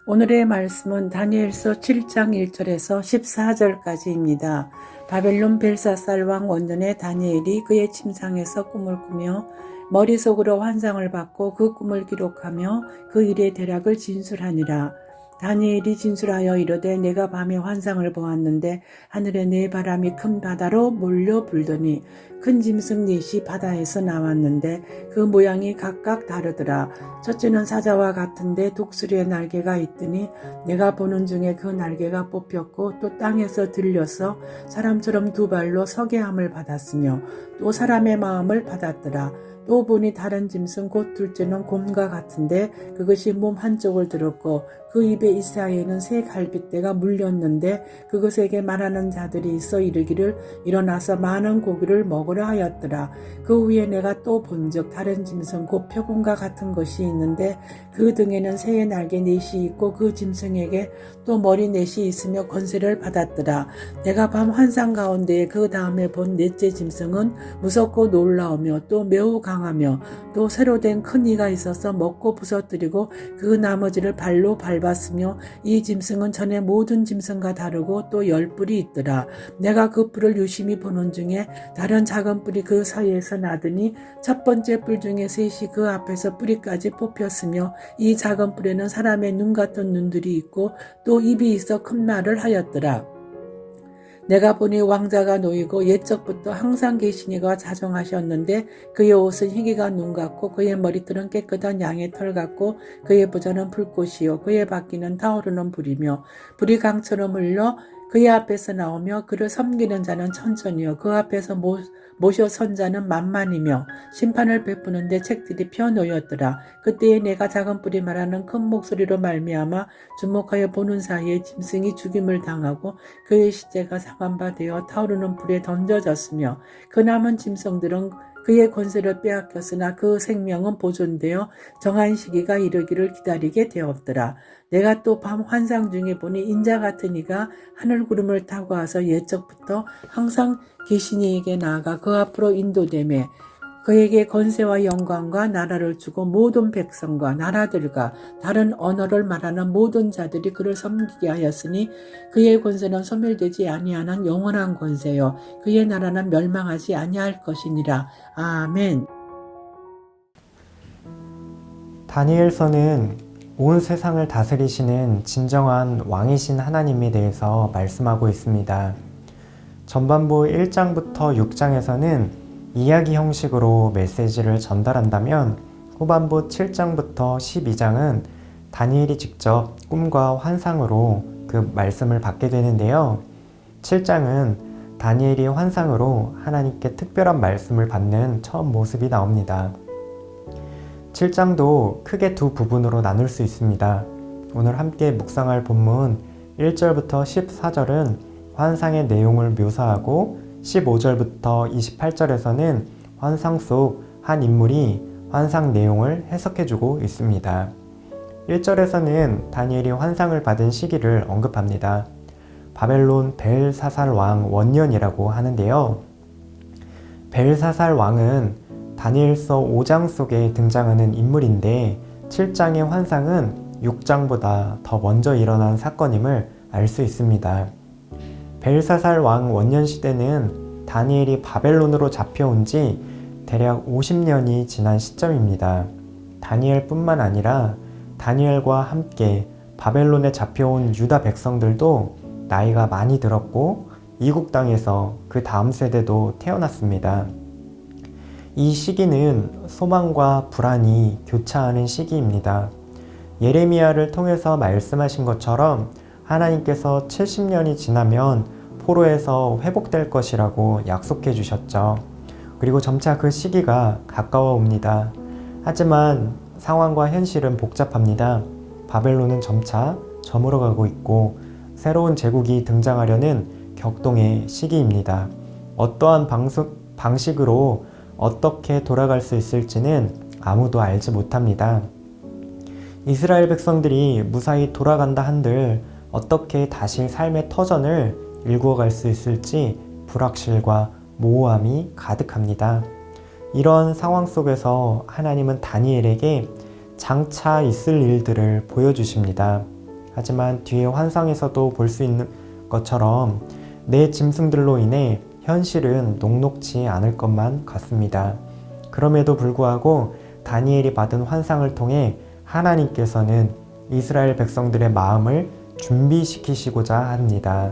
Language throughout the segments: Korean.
오늘의 말씀은 다니엘서 7장 1절에서 14절까지입니다. 바벨론 벨사살 왕 원년에 다니엘이 그의 침상에서 꿈을 꾸며 머릿속으로 환상을 받고 그 꿈을 기록하며 그 일의 대략을 진술하니라. 다니엘이 진술하여 이르되 내가 밤에 환상을 보았는데 하늘에 네 바람이 큰 바다로 몰려 불더니 큰 짐승 넷이 바다에서 나왔는데 그 모양이 각각 다르더라. 첫째는 사자와 같은데 독수리의 날개가 있더니 내가 보는 중에 그 날개가 뽑혔고 또 땅에서 들려서 사람처럼 두 발로 서게 함을 받았으며 또 사람의 마음을 받았더라. 또 보니 다른 짐승 곧 둘째는 곰과 같은데 그것이 몸 한쪽을 들었고 그 입에 이사이에는 새 갈빗대가 물렸는데 그것에게 말하는 자들이 있어 이르기를 일어나서 많은 고기를 먹으라 하였더라. 그 후에 내가 또 본즉 다른 짐승 곧 표범과 같은 것이 있는데 그 등에는 새의 날개 넷이 있고 그 짐승에게 또 머리 넷이 있으며 권세를 받았더라. 내가 밤 환상 가운데 그 다음에 본 넷째 짐승은 무섭고 놀라우며 또 매우 강하며 또 새로 된 큰 이가 있어서 먹고 부서뜨리고 그 나머지를 발로 밟았으며 이 짐승은 전에 모든 짐승과 다르고 또 10뿔이 있더라. 내가 그 뿔을 유심히 보는 중에 다른 작은 뿔이 그 사이에서 나더니 첫 번째 뿔 중에 셋이 그 앞에서 뿌리까지 뽑혔으며 이 작은 뿔에는 사람의 눈 같은 눈들이 있고 또 입이 있어 큰 말을 하였더라. 내가 보니 왕자가 놓이고 옛적부터 항상 계신 이가 자정하셨는데 그의 옷은 희기가 눈 같고 그의 머리털은 깨끗한 양의 털 같고 그의 보좌는 불꽃이요 그의 바퀴는 타오르는 불이며 불이 강처럼 흘러 그의 앞에서 나오며 그를 섬기는 자는 천천히요 그 앞에서 모셔 선 자는 만만이며 심판을 베푸는데 책들이 펴놓였더라. 그때에 내가 작은 뿔이 말하는 큰 목소리로 말미암아 주목하여 보는 사이에 짐승이 죽임을 당하고 그의 시체가 상한 바 되어 타오르는 불에 던져졌으며 그 남은 짐승들은 그의 권세를 빼앗겼으나 그 생명은 보존되어 정한 시기가 이르기를 기다리게 되었더라. 내가 또 밤 환상 중에 보니 인자 같은 이가 하늘 구름을 타고 와서 옛적부터 항상 계신 이에게 나아가 그 앞으로 인도되매 그에게 권세와 영광과 나라를 주고 모든 백성과 나라들과 다른 언어를 말하는 모든 자들이 그를 섬기게 하였으니 그의 권세는 소멸되지 아니하는 영원한 권세요 그의 나라는 멸망하지 아니할 것이니라. 아멘. 다니엘서는 온 세상을 다스리시는 진정한 왕이신 하나님에 대해서 말씀하고 있습니다. 전반부 1장부터 6장에서는 이야기 형식으로 메시지를 전달한다면 후반부 7장부터 12장은 다니엘이 직접 꿈과 환상으로 그 말씀을 받게 되는데요. 7장은 다니엘이 환상으로 하나님께 특별한 말씀을 받는 첫 모습이 나옵니다. 7장도 크게 두 부분으로 나눌 수 있습니다. 오늘 함께 묵상할 본문 1절부터 14절은 환상의 내용을 묘사하고 15절부터 28절에서는 환상 속 한 인물이 환상 내용을 해석해주고 있습니다. 1절에서는 다니엘이 환상을 받은 시기를 언급합니다. 바벨론 벨사살 왕 원년이라고 하는데요. 벨사살 왕은 다니엘서 5장 속에 등장하는 인물인데 7장의 환상은 6장보다 더 먼저 일어난 사건임을 알 수 있습니다. 벨사살 왕 원년 시대는 다니엘이 바벨론으로 잡혀온 지 대략 50년이 지난 시점입니다. 다니엘뿐만 아니라 다니엘과 함께 바벨론에 잡혀온 유다 백성들도 나이가 많이 들었고 이국 땅에서 그 다음 세대도 태어났습니다. 이 시기는 소망과 불안이 교차하는 시기입니다. 예레미야를 통해서 말씀하신 것처럼 하나님께서 70년이 지나면 포로에서 회복될 것이라고 약속해 주셨죠. 그리고 점차 그 시기가 가까워 옵니다. 하지만 상황과 현실은 복잡합니다. 바벨론은 점차 저물어가고 있고 새로운 제국이 등장하려는 격동의 시기입니다. 어떠한 방식으로 어떻게 돌아갈 수 있을지는 아무도 알지 못합니다. 이스라엘 백성들이 무사히 돌아간다 한들 어떻게 다시 삶의 터전을 일구어갈 수 있을지 불확실과 모호함이 가득합니다. 이런 상황 속에서 하나님은 다니엘에게 장차 있을 일들을 보여주십니다. 하지만 뒤에 환상에서도 볼 수 있는 것처럼 내 짐승들로 인해 현실은 녹록지 않을 것만 같습니다. 그럼에도 불구하고 다니엘이 받은 환상을 통해 하나님께서는 이스라엘 백성들의 마음을 준비시키시고자 합니다.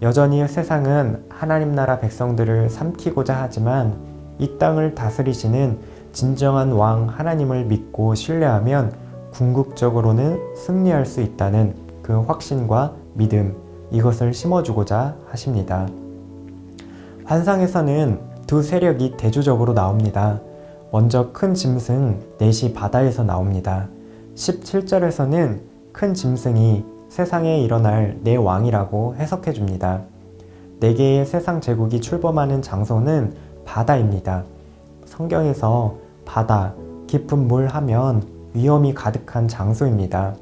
여전히 세상은 하나님 나라 백성들을 삼키고자 하지만 이 땅을 다스리시는 진정한 왕 하나님을 믿고 신뢰하면 궁극적으로는 승리할 수 있다는 그 확신과 믿음, 이것을 심어주고자 하십니다. 환상에서는 두 세력이 대조적으로 나옵니다. 먼저 큰 짐승 넷이 바다에서 나옵니다. 17절에서는 큰 짐승이 세상에 일어날 내 왕이라고 해석해 줍니다. 네 개의 세상 제국이 출범하는 장소는 바다입니다. 성경에서 바다, 깊은 물 하면 위험이 가득한 장소입니다.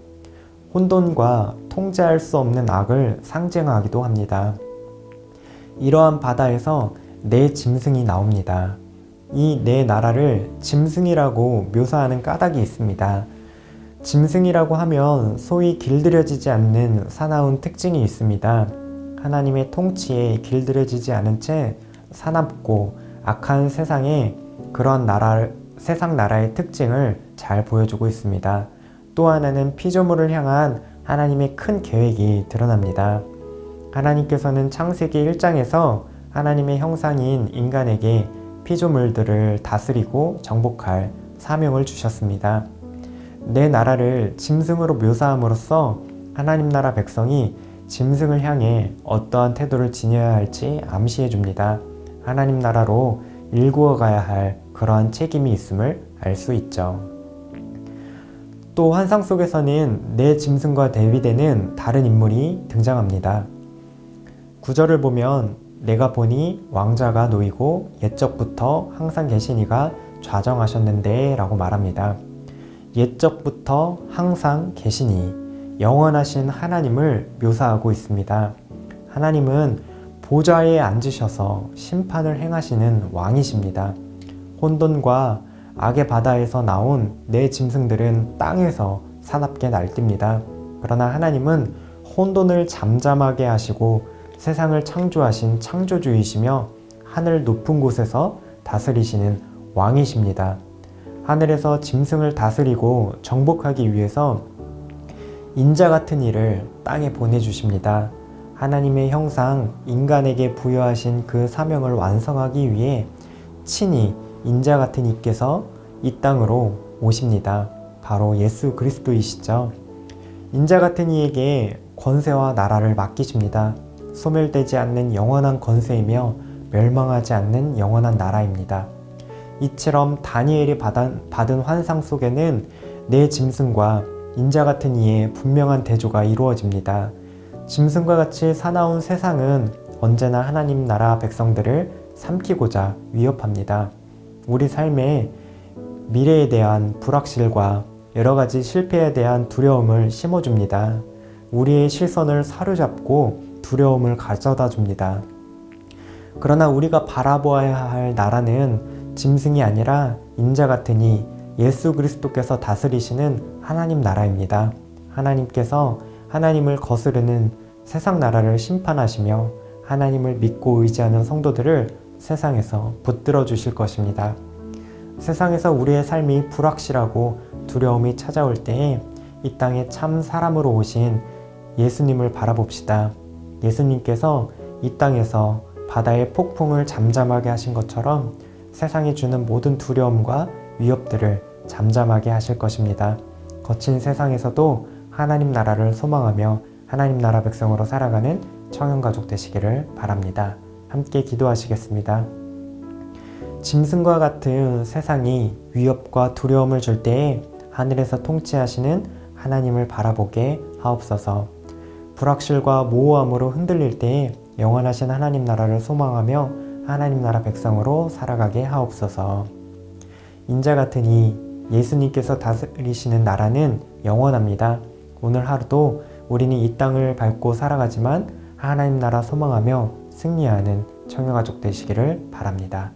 혼돈과 통제할 수 없는 악을 상징하기도 합니다. 이러한 바다에서 네 짐승이 나옵니다. 이 네 나라를 짐승이라고 묘사하는 까닭이 있습니다. 짐승이라고 하면 소위 길들여지지 않는 사나운 특징이 있습니다. 하나님의 통치에 길들여지지 않은 채 사납고 악한 세상에 그런 세상 나라의 특징을 잘 보여주고 있습니다. 또 하나는 피조물을 향한 하나님의 큰 계획이 드러납니다. 하나님께서는 창세기 1장에서 하나님의 형상인 인간에게 피조물들을 다스리고 정복할 사명을 주셨습니다. 내 나라를 짐승으로 묘사함으로써 하나님 나라 백성이 짐승을 향해 어떠한 태도를 지녀야 할지 암시해 줍니다. 하나님 나라로 일구어 가야 할 그러한 책임이 있음을 알 수 있죠. 또 환상 속에서는 내 짐승과 대비되는 다른 인물이 등장합니다. 9절을 보면 내가 보니 왕자가 놓이고 옛적부터 항상 계신 이가 좌정하셨는데 라고 말합니다. 옛적부터 항상 계시니 영원하신 하나님을 묘사하고 있습니다. 하나님은 보좌에 앉으셔서 심판을 행하시는 왕이십니다. 혼돈과 악의 바다에서 나온 내 짐승들은 땅에서 사납게 날뜁니다. 그러나 하나님은 혼돈을 잠잠하게 하시고 세상을 창조하신 창조주이시며 하늘 높은 곳에서 다스리시는 왕이십니다. 하늘에서 짐승을 다스리고 정복하기 위해서 인자 같은 이를 땅에 보내주십니다. 하나님의 형상 인간에게 부여하신 그 사명을 완성하기 위해 친히 인자 같은 이께서 이 땅으로 오십니다. 바로 예수 그리스도이시죠. 인자 같은 이에게 권세와 나라를 맡기십니다. 소멸되지 않는 영원한 권세이며 멸망하지 않는 영원한 나라입니다. 이처럼 다니엘이 받은 환상 속에는 내 짐승과 인자 같은 이의 분명한 대조가 이루어집니다. 짐승과 같이 사나운 세상은 언제나 하나님 나라 백성들을 삼키고자 위협합니다. 우리 삶에 미래에 대한 불확실과 여러 가지 실패에 대한 두려움을 심어줍니다. 우리의 시선을 사로잡고 두려움을 가져다 줍니다. 그러나 우리가 바라보아야 할 나라는 짐승이 아니라 인자 같으니 예수 그리스도께서 다스리시는 하나님 나라입니다. 하나님께서 하나님을 거스르는 세상 나라를 심판하시며 하나님을 믿고 의지하는 성도들을 세상에서 붙들어 주실 것입니다. 세상에서 우리의 삶이 불확실하고 두려움이 찾아올 때에 이 땅에 참 사람으로 오신 예수님을 바라봅시다. 예수님께서 이 땅에서 바다의 폭풍을 잠잠하게 하신 것처럼 세상이 주는 모든 두려움과 위협들을 잠잠하게 하실 것입니다. 거친 세상에서도 하나님 나라를 소망하며 하나님 나라 백성으로 살아가는 청년가족 되시기를 바랍니다. 함께 기도하시겠습니다. 짐승과 같은 세상이 위협과 두려움을 줄 때에 하늘에서 통치하시는 하나님을 바라보게 하옵소서. 불확실과 모호함으로 흔들릴 때에 영원하신 하나님 나라를 소망하며 하나님 나라 백성으로 살아가게 하옵소서. 인자 같으니 예수님께서 다스리시는 나라는 영원합니다. 오늘 하루도 우리는 이 땅을 밟고 살아가지만 하나님 나라 소망하며 승리하는 청년가족 되시기를 바랍니다.